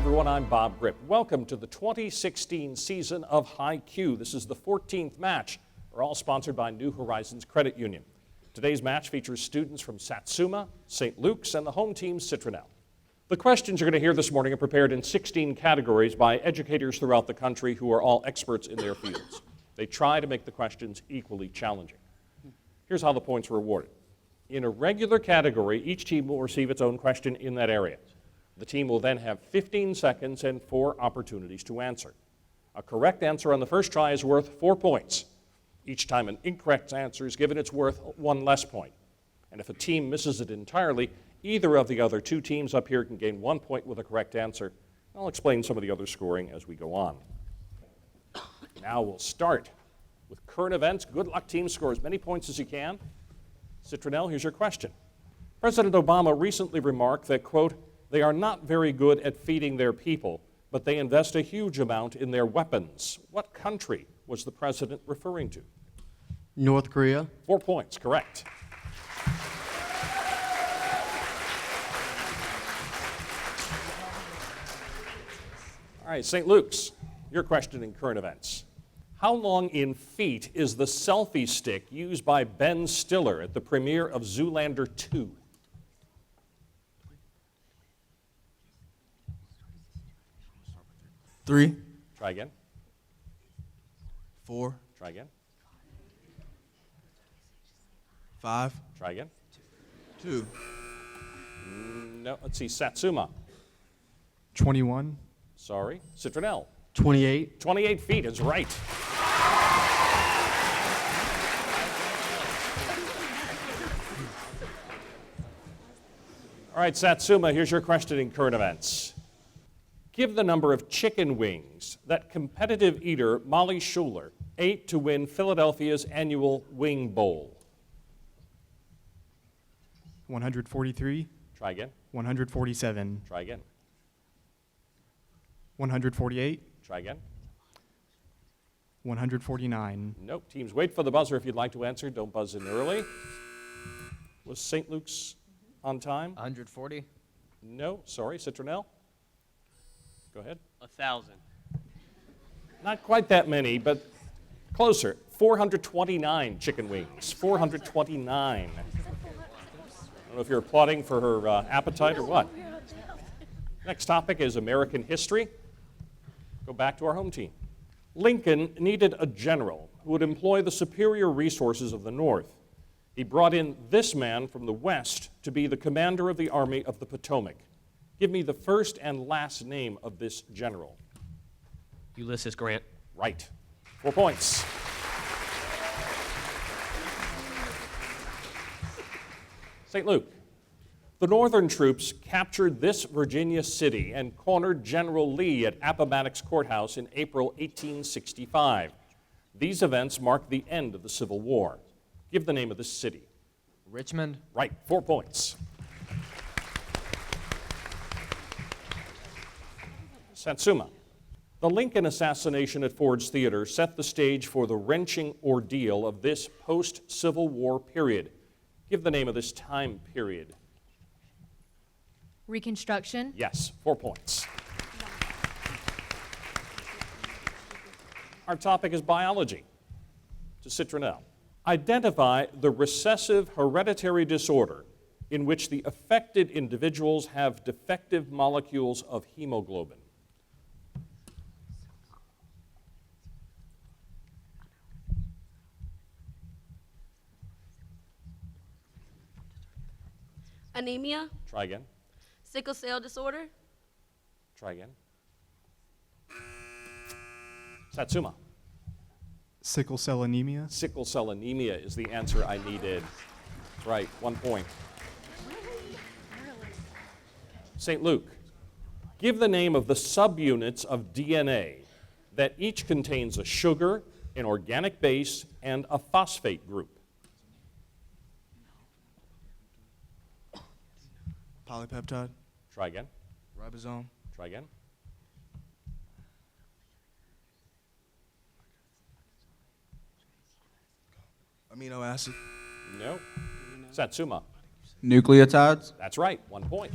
everyone, I'm Bob Grip. Welcome to the 2016 season of HiQ. This is the 14th match. We're all sponsored by New Horizons Credit Union. Today's match features students from Satsuma, St. Luke's, and the home team Citronelle. The questions you're going to hear this morning are prepared in 16 categories by educators throughout the country who are all experts in their fields. They try to make the questions equally challenging. Here's how the points are awarded. In a regular category, each team will receive its own question in that area. The team will then have 15 seconds and 4 opportunities to answer. A correct answer on the first try is worth 4 points. Each time an incorrect answer is given, it's worth 1 less point. And if a team misses it entirely, either of the other 2 teams up here can gain 1 point with a correct answer. I'll explain some of the other scoring as we go on. Now we'll start with current events. Good luck, team. Score as many points as you can. Citronelle, here's your question. President Obama recently remarked that, quote, "They are not very good at feeding their people, but they invest a huge amount in their weapons." What country was the president referring to? North Korea. 4 points, correct. All right, St. Luke's, your question in current events. How long in feet is the selfie stick used by Ben Stiller at the premiere of Zoolander 2? Three. Try again. 4. Try again. 5. Try again. 2. No, let's see, Satsuma. 21. Sorry. Citronelle. 28. 28 feet is right. All right, Satsuma, here's your question in current events. Give the number of chicken wings that competitive eater Molly Schuler ate to win Philadelphia's annual Wing Bowl. 143. Try again. 147. Try again. 148. Try again. 149. Nope. Teams, wait for the buzzer if you'd like to answer. Don't buzz in early. Was St. Luke's on time? 140. No. Sorry. Citronelle? Go ahead. 1,000. Not quite that many, but closer. 429 chicken wings. 429. I don't know if you're applauding for her appetite or what. Next topic is American history. Go back to our home team. Lincoln needed a general who would employ the superior resources of the North. He brought in this man from the West to be the commander of the Army of the Potomac. Give me the first and last name of this general. Ulysses Grant. Right. 4 points. St. Luke. The Northern troops captured this Virginia city and cornered General Lee at Appomattox Courthouse in April 1865. These events marked the end of the Civil War. Give the name of this city. Richmond. Right. 4 points. Satsuma. The Lincoln assassination at Ford's Theater set the stage for the wrenching ordeal of this post-Civil War period. Give the name of this time period. Reconstruction. Yes, 4 points. Our topic is biology. To Citronelle. Identify the recessive hereditary disorder in which the affected individuals have defective molecules of hemoglobin. Anemia, Try again. sickle cell disorder, Try again. Satsuma. Sickle cell anemia. Sickle cell anemia is the answer I needed. Right, 1 point. St. Luke. Give the name of the subunits of DNA that each contains a sugar, an organic base, and a phosphate group. Polypeptide. Try again. Ribosome. Try again. Amino acid. No. Satsuma. Nucleotides. That's right, 1 point.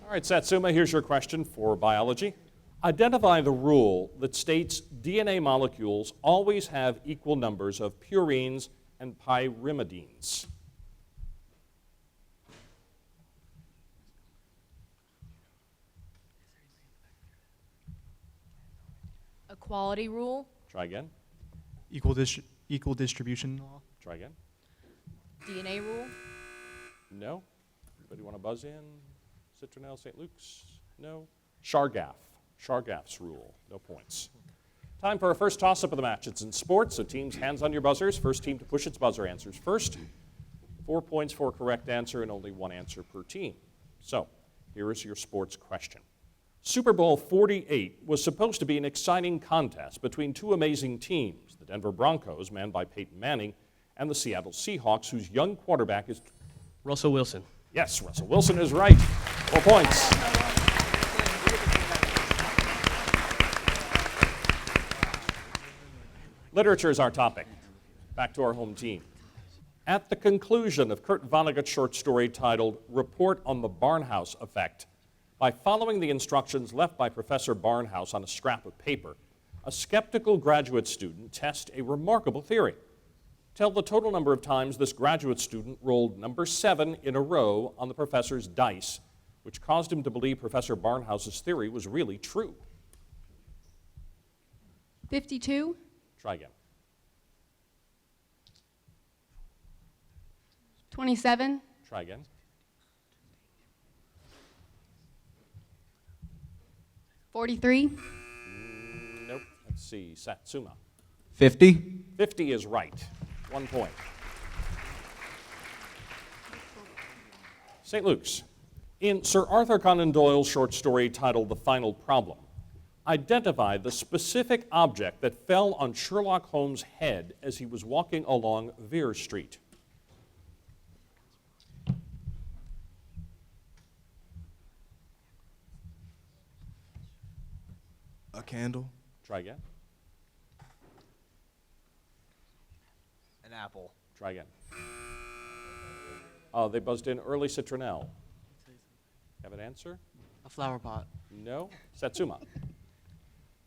All right, Satsuma, here's your question for biology. Identify the rule that states DNA molecules always have equal numbers of purines and pyrimidines. Equality rule, Try again. Equal distribution law. Try again. DNA rule, No? Anybody want to buzz in? Citronelle, St. Luke's? No? Chargaff's rule. No points. Time for our first toss-up of the match. It's in sports, so teams, hands on your buzzers. First team to push its buzzer answers first. 4 points for a correct answer and only one answer per team. So, here is your sports question. Super Bowl 48 was supposed to be an exciting contest between two amazing teams, the Denver Broncos, manned by Peyton Manning, and the Seattle Seahawks, whose young quarterback is... Russell Wilson. Yes, Russell Wilson is right. 4 points. Literature is our topic. Back to our home team. At the conclusion of Kurt Vonnegut's short story titled Report on the Barnhouse Effect, by following the instructions left by Professor Barnhouse on a scrap of paper, a skeptical graduate student tests a remarkable theory. Tell the total number of times this graduate student rolled number 7 in a row on the professor's dice, which caused him to believe Professor Barnhouse's theory was really true. 52, Try again. 27, Try again. 43, Nope. Let's see. Satsuma. 50. 50 is right. 1 point. St. Luke's. In Sir Arthur Conan Doyle's short story titled The Final Problem, identify the specific object that fell on Sherlock Holmes' head as he was walking along Vere Street. A candle. Try again. An apple. Try again. Oh, they buzzed in early. Citronelle. Have an answer? A flower pot. No? Satsuma.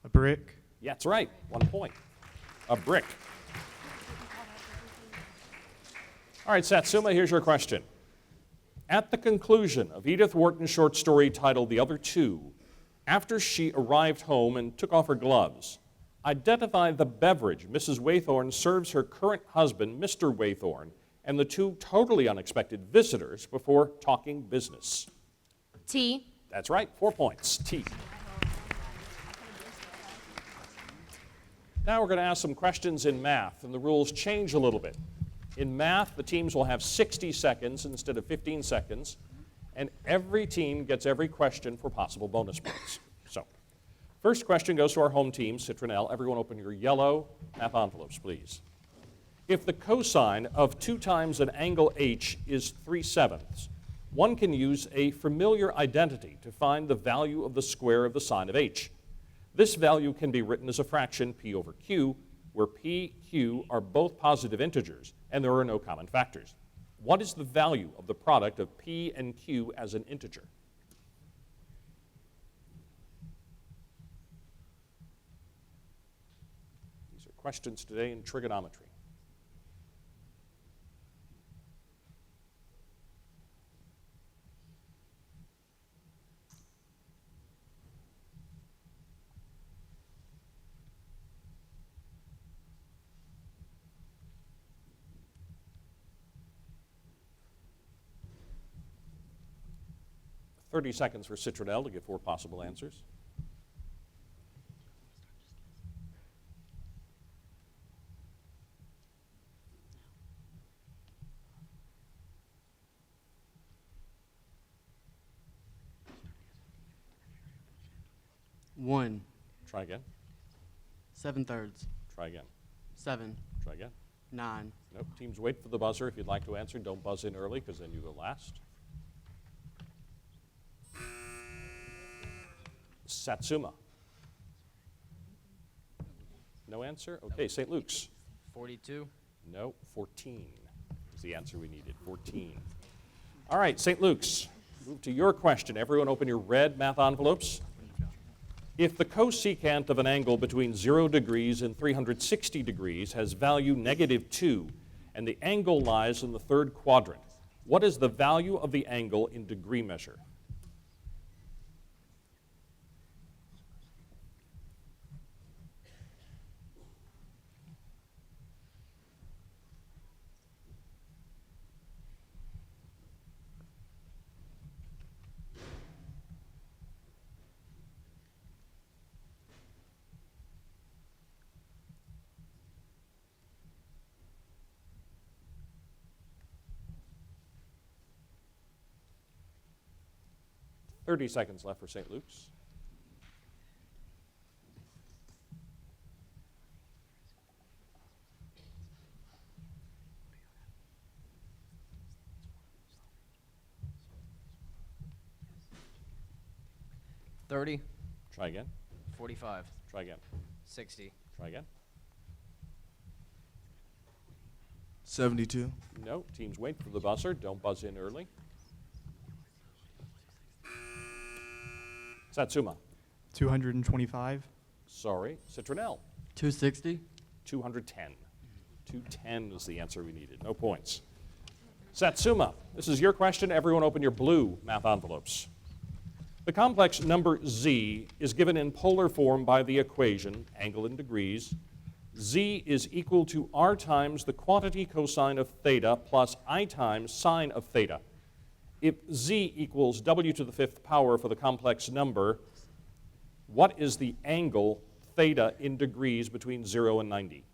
A brick. Yeah, that's right. 1 point. A brick. All right, Satsuma, here's your question. At the conclusion of Edith Wharton's short story titled The Other Two, after she arrived home and took off her gloves, identify the beverage Mrs. Waythorn serves her current husband, Mr. Waythorn, and the two totally unexpected visitors before talking business. Tea. That's right, 4 points. Tea. Now we're going to ask some questions in math, and the rules change a little bit. In math, the teams will have 60 seconds instead of 15 seconds, and every team gets every question for possible bonus points. So, first question goes to our home team, Citronelle. Everyone open your yellow math envelopes, please. If the cosine of 2 times an angle h is 3/7, one can use a familiar identity to find the value of the square of the sine of h. This value can be written as a fraction p over q, where p, q are both positive integers, and there are no common factors. What is the value of the product of p and q as an integer? These are questions today in trigonometry. Thirty seconds for Citronelle to give 4 possible answers. One. Try again. 7/3. Try again. 7. Try again. 9. Nope. Teams, wait for the buzzer if you'd like to answer. Don't buzz in early because then you go last. Satsuma. No answer? Okay, St. Luke's. 42. No, 14 is the answer we needed. 14. All right, St. Luke's. Move to your question. Everyone open your red math envelopes. If the cosecant of an angle between 0 degrees and 360 degrees has value -2, and the angle lies in the third quadrant, what is the value of the angle in degree measure? Thirty seconds left for St. Luke's. $30, Try again. $45, Try again. $60, Try again. 72. No. Teams wait for the buzzer. Don't buzz in early. Satsuma. 225. Sorry. Citronelle. 260. 210. 210 is the answer we needed. No points. Satsuma, this is your question. Everyone open your blue math envelopes. The complex number z is given in polar form by the equation, angle in degrees. Z is equal to r times the quantity cosine of theta plus I times sine of theta. If z equals w to the 5th power for the complex number, what is the angle theta in degrees between 0 and 90?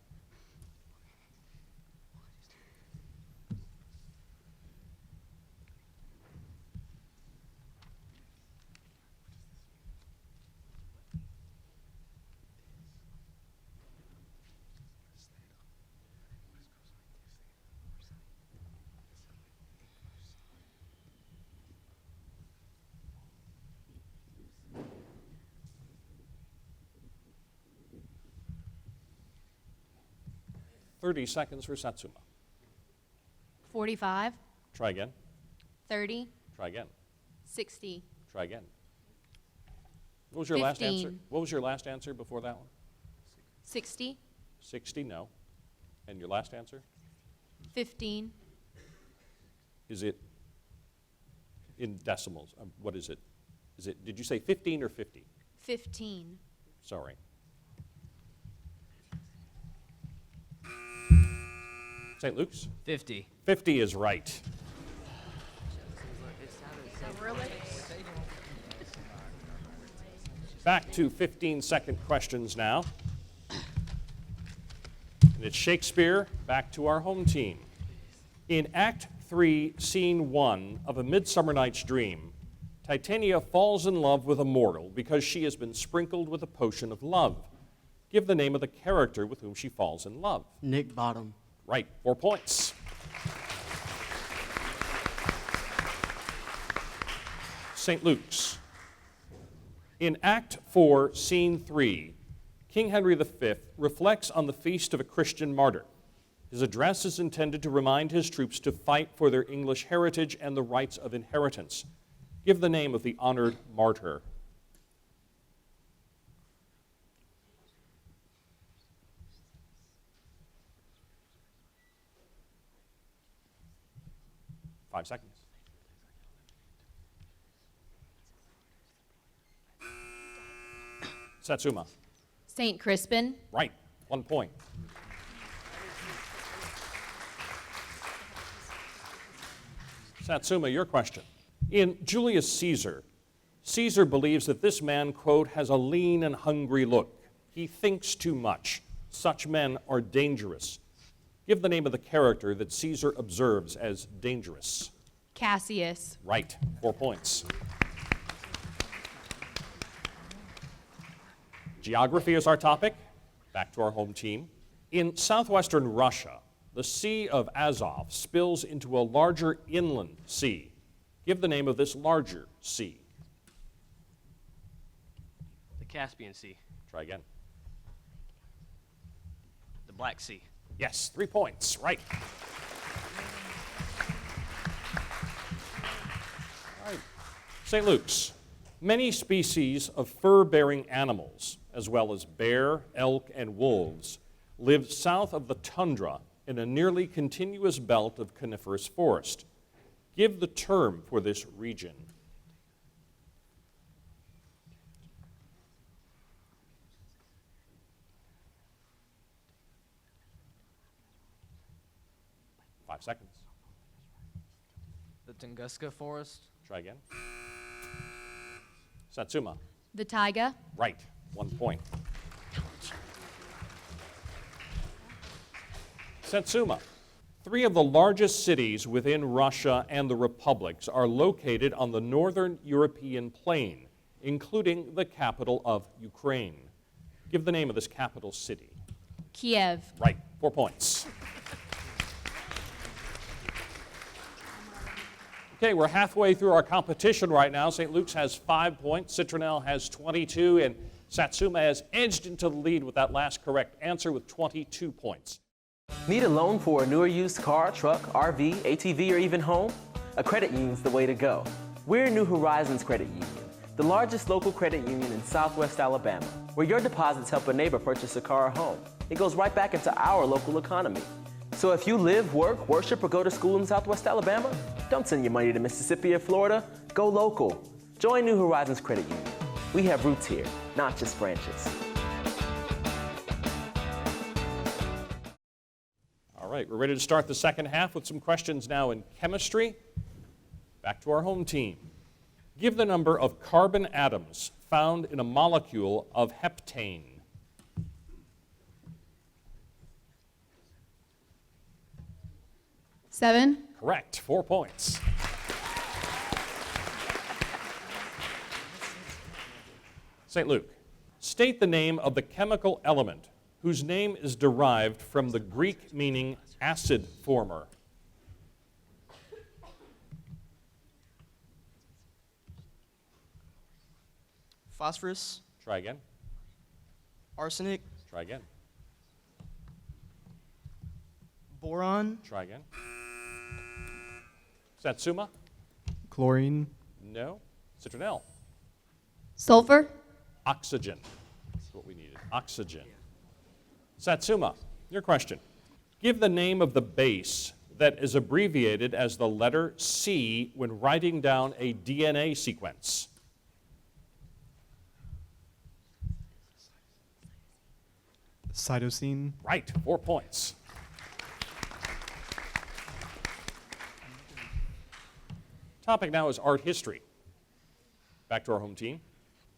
Thirty seconds for Satsuma. 45, Try again. 30, Try again. 60, Try again. What was your last answer? 15. What was your last answer before that one? 60, 60, no. And your last answer? 15, Is it in decimals? What is it? Is it? Did you say 15 or 50? 15. Sorry. St. Luke's? 50. 50 is right. Back to 15-second questions now. And it's Shakespeare, back to our home team. In Act 3, Scene 1 of A Midsummer Night's Dream, Titania falls in love with a mortal because she has been sprinkled with a potion of love. Give the name of the character with whom she falls in love. Nick Bottom. Right, 4 points. St. Luke's. In Act 4, Scene 3, King Henry V reflects on the feast of a Christian martyr. His address is intended to remind his troops to fight for their English heritage and the rights of inheritance. Give the name of the honored martyr. Five seconds. Satsuma. St. Crispin, Right, 1 point. Satsuma, your question. In Julius Caesar, Caesar believes that this man, quote, has a lean and hungry look. He thinks too much. Such men are dangerous. Give the name of the character that Caesar observes as dangerous. Cassius, Right, 4 points. Geography is our topic. Back to our home team. In southwestern Russia, the Sea of Azov spills into a larger inland sea. Give the name of this larger sea. The Caspian Sea. Try again. The Black Sea. Yes, 3 points. Right. All right. St. Luke's. Many species of fur-bearing animals, as well as bear, elk, and wolves, live south of the tundra in a nearly continuous belt of coniferous forest. Give the term for this region. Five seconds. The Tunguska Forest. Try again. Satsuma. The taiga. Right. 1 point. Satsuma. 3 of the largest cities within Russia and the republics are located on the northern European plain, including the capital of Ukraine. Give the name of this capital city. Kiev. Right. 4 points. Okay, we're halfway through our competition right now. St. Luke's has 5 points, Citronelle has 22, and Satsuma has edged into the lead with that last correct answer with 22 points. Need a loan for a newer used car, truck, RV, ATV, or even home? A credit union's the way to go. We're New Horizons Credit Union, the largest local credit union in Southwest Alabama, where your deposits help a neighbor purchase a car or home. It goes right back into our local economy. So if you live, work, worship, or go to school in Southwest Alabama, don't send your money to Mississippi or Florida. Go local. Join New Horizons Credit Union. We have roots here, not just branches. All right, we're ready to start the second half with some questions now in chemistry. Back to our home team. Give the number of carbon atoms found in a molecule of heptane. Seven. Correct, 4 points. St. Luke, state the name of the chemical element whose name is derived from the Greek meaning acid former. Phosphorus. Try again. Arsenic. Try again. Boron. Try again. Satsuma? Chlorine. No. Citronelle? Sulfur. Oxygen. That's what we needed. Oxygen. Satsuma, your question. Give the name of the base that is abbreviated as the letter C when writing down a DNA sequence. Cytosine. Right, 4 points. Topic now is art history. Back to our home team.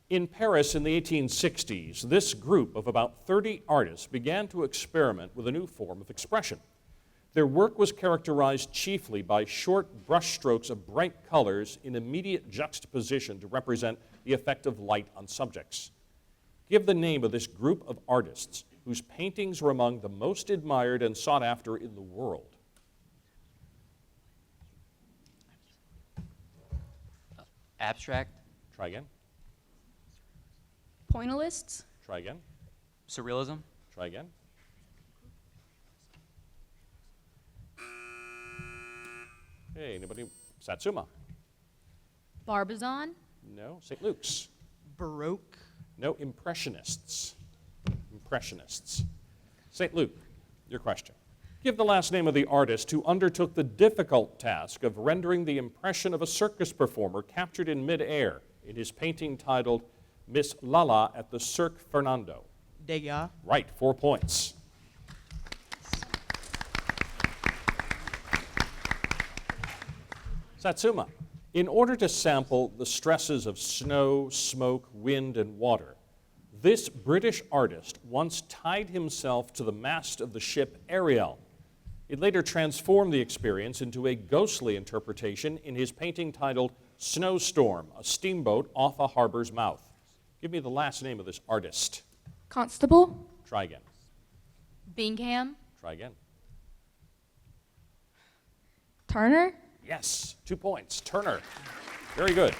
In Paris in the 1860s, this group of about 30 artists began to experiment with a new form of expression. Their work was characterized chiefly by short brushstrokes of bright colors in immediate juxtaposition to represent the effect of light on subjects. Give the name of this group of artists whose paintings were among the most admired and sought after in the world. Abstract. Try again. Pointillists. Try again. Surrealism. Try again. Hey, anybody? Satsuma? Barbizon. No. St. Luke's? Baroque. No. Impressionists. Impressionists. St. Luke, your question. Give the last name of the artist who undertook the difficult task of rendering the impression of a circus performer captured in midair in his painting titled Miss Lala at the Cirque Fernando. Degas. Right, 4 points. Satsuma, in order to sample the stresses of snow, smoke, wind, and water, this British artist once tied himself to the mast of the ship Ariel. It later transformed the experience into a ghostly interpretation in his painting titled Snowstorm, a steamboat off a harbor's mouth. Give me the last name of this artist. Constable. Try again. Bingham. Try again. Turner. Yes, 2 points. Turner. Very good.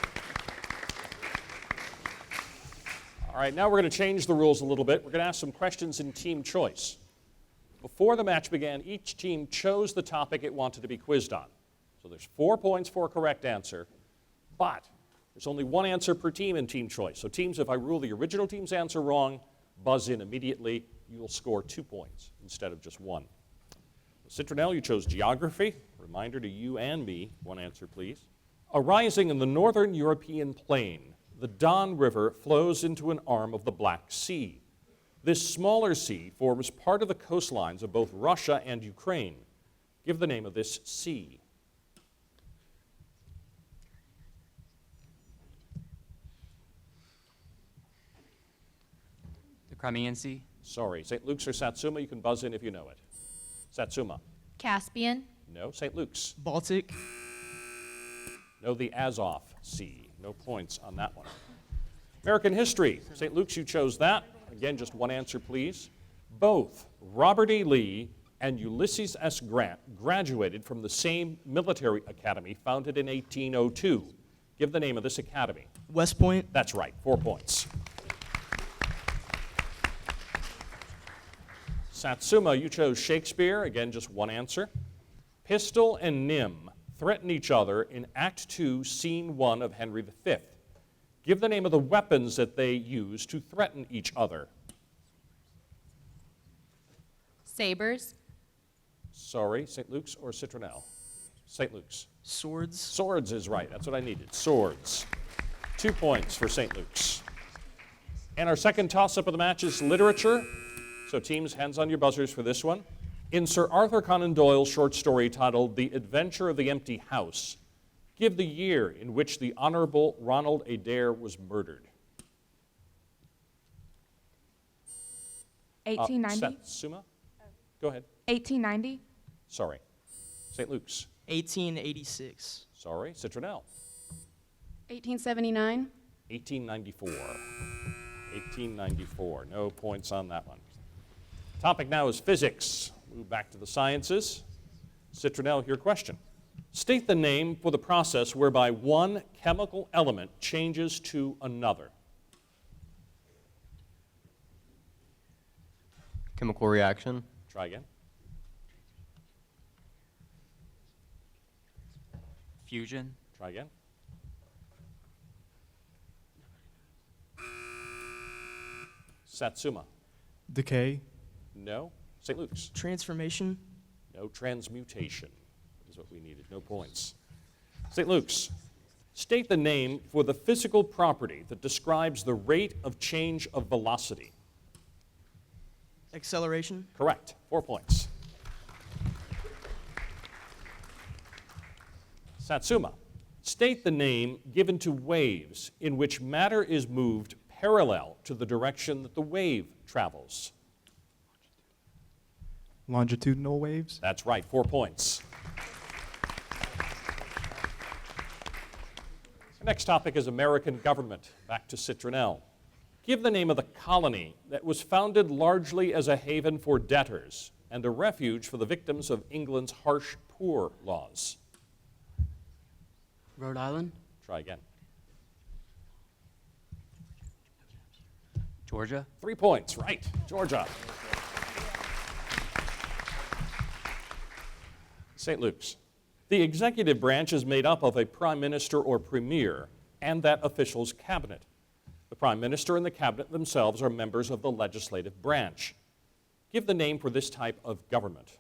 All right, now we're going to change the rules a little bit. We're going to ask some questions in team choice. Before the match began, each team chose the topic it wanted to be quizzed on. So there's 4 points for a correct answer, but There's only one answer per team in team choice. So teams, if I rule the original team's answer wrong, buzz in immediately. You will score 2 points instead of just 1. Citronelle, you chose geography. Reminder to you and me, one answer please. Arising in the northern European plain, the Don River flows into an arm of the Black Sea. This smaller sea forms part of the coastlines of both Russia and Ukraine. Give the name of this sea. The Crimean Sea. Sorry, St. Luke's or Satsuma, you can buzz in if you know it. Satsuma. Caspian. No. St. Luke's. Baltic. No, the Azov Sea. No points on that one. American history. St. Luke's, you chose that. Again, just one answer, please. Both Robert E. Lee and Ulysses S. Grant graduated from the same military academy founded in 1802. Give the name of this academy. West Point. That's right, 4 points. Satsuma, you chose Shakespeare. Again, just one answer. Pistol and Nym threaten each other in Act 2, Scene 1 of Henry V. Give the name of the weapons that they use to threaten each other. Sabers. Sorry, St. Luke's or Citronelle? St. Luke's. Swords. Swords is right. That's what I needed. Swords. 2 points for St. Luke's. And our second toss-up of the match is literature. So teams, hands on your buzzers for this one. In Sir Arthur Conan Doyle's short story titled The Adventure of the Empty House, give the year in which the Honorable Ronald Adair was murdered. 1890. Satsuma? Go ahead. 1890. Sorry. St. Luke's. 1886. Sorry. Citronelle. 1879. 1894. 1894. No points on that one. Topic now is physics. Move back to the sciences. Citronelle, your question. State the name for the process whereby one chemical element changes to another. Chemical reaction. Try again. Fusion. Try again. Satsuma. Decay. No. St. Luke's. Transformation. No. Transmutation is what we needed. No points. St. Luke's. State the name for the physical property that describes the rate of change of velocity. Acceleration. Correct. 4 points. Satsuma. State the name given to waves in which matter is moved parallel to the direction that the wave travels. Longitudinal waves. That's right. 4 points. Our next topic is American government. Back to Citronelle. Give the name of the colony that was founded largely as a haven for debtors and a refuge for the victims of England's harsh poor laws. Rhode Island. Try again. Georgia. 3 points, right. Georgia. St. Luke's. The executive branch is made up of a prime minister or premier and that official's cabinet. The prime minister and the cabinet themselves are members of the legislative branch. Give the name for this type of government.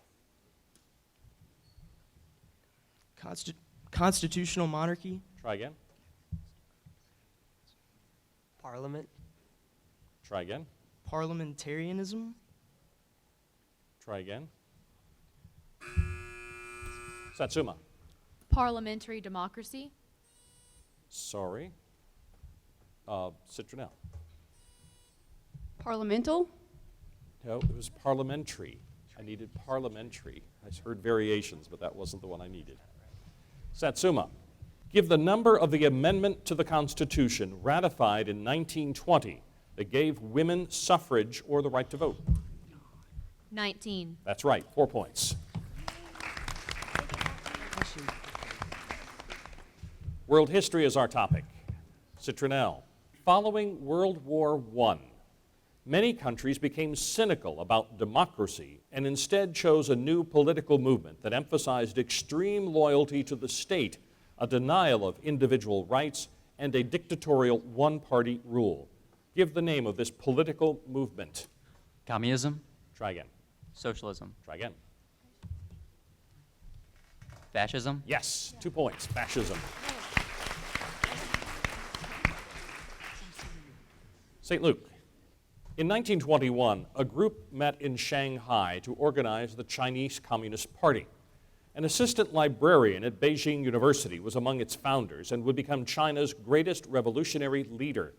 Constitutional monarchy. Try again. Parliament. Try again. Parliamentarianism. Try again. Satsuma. Parliamentary democracy. Sorry. Citronelle. Parliamental. No, it was parliamentary. I needed parliamentary. I heard variations, but that wasn't the one I needed. Satsuma. Give the number of the amendment to the Constitution ratified in 1920 that gave women suffrage or the right to vote. 19. That's right, 4 points. World history is our topic. Citronelle. Following World War I, many countries became cynical about democracy and instead chose a new political movement that emphasized extreme loyalty to the state, a denial of individual rights, and a dictatorial one-party rule. Give the name of this political movement. Communism. Try again. Socialism. Try again. Fascism. Yes, 2 points. Fascism. St. Luke. In 1921, a group met in Shanghai to organize the Chinese Communist Party. An assistant librarian at Beijing University was among its founders and would become China's greatest revolutionary leader.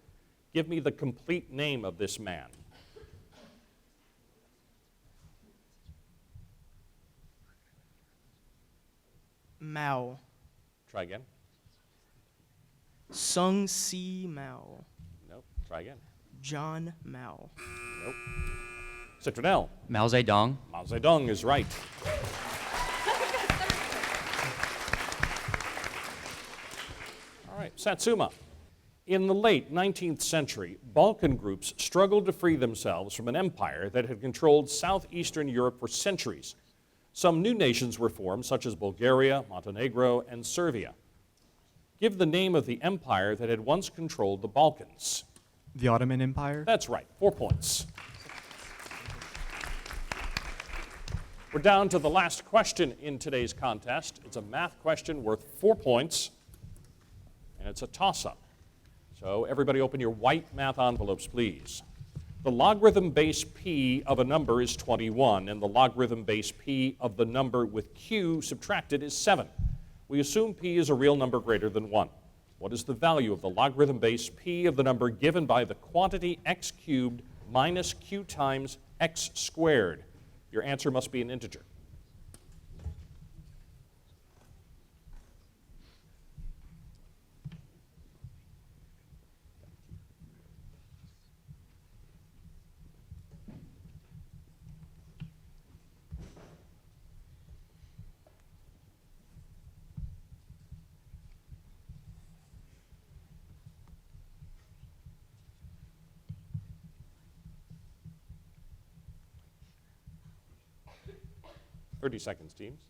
Give me the complete name of this man. Mao. Try again. Sung Si Mao. Nope. Try again. John Mao. Nope. Citronelle. Mao Zedong. Mao Zedong is right. All right, Satsuma. In the late 19th century, Balkan groups struggled to free themselves from an empire that had controlled southeastern Europe for centuries. Some new nations were formed, such as Bulgaria, Montenegro, and Serbia. Give the name of the empire that had once controlled the Balkans. The Ottoman Empire. That's right, 4 points. We're down to the last question in today's contest. It's a math question worth 4 points, and it's a toss-up. So everybody open your white math envelopes, please. The logarithm base p of a number is 21, and the logarithm base p of the number with q subtracted is 7. We assume p is a real number greater than 1. What is the value of the logarithm base p of the number given by the quantity x cubed minus q times x squared? Your answer must be an integer. Thirty seconds, teams.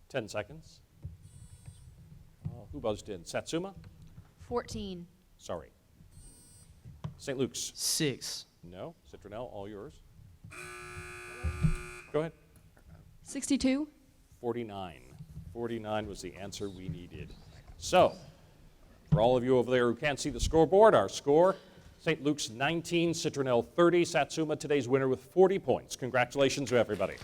Ten seconds. Who buzzed in? Satsuma? 14. Sorry. St. Luke's? 6. No. Citronelle, all yours. Go ahead. 62. 49. 49 was the answer we needed. So, for all of you over there who can't see the scoreboard, our score, St. Luke's 19, Citronelle 30, Satsuma today's winner with 40 points. Congratulations to everybody.